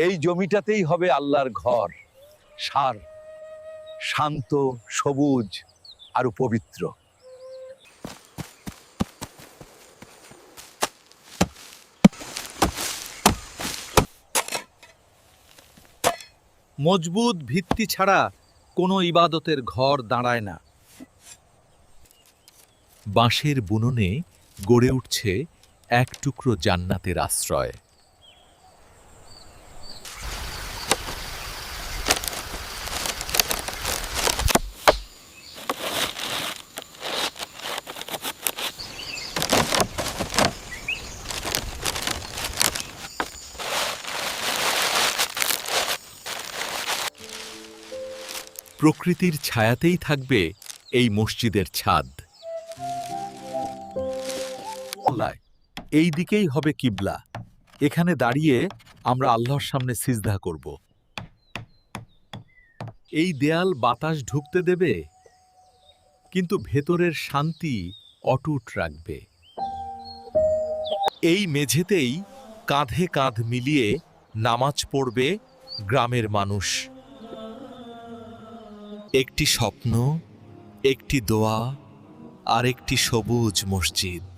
এই জমিটাতেই হবে আল্লাহর ঘর, সার, শান্ত, সবুজ আর পবিত্র। মজবুত ভিত্তি ছাড়া কোনো ইবাদতের ঘর দাঁড়ায় না। বাঁশের বুননে গড়ে উঠছে এক টুকরো জান্নাতের আশ্রয়। প্রকৃতির ছায়াতেই থাকবে এই মসজিদের ছাদ। এই দিকেই হবে কিবলা। এখানে দাঁড়িয়ে আমরা আল্লাহর সামনে সিজদা করব। এই দেয়াল বাতাস ঢুকতে দেবে, কিন্তু ভেতরের শান্তি অটুট রাখবে। এই মেঝেতেই কাঁধে কাঁধ মিলিয়ে নামাজ পড়বে গ্রামের মানুষ। একটি স্বপ্ন, একটি দোয়া আর একটি সবুজ মসজিদ।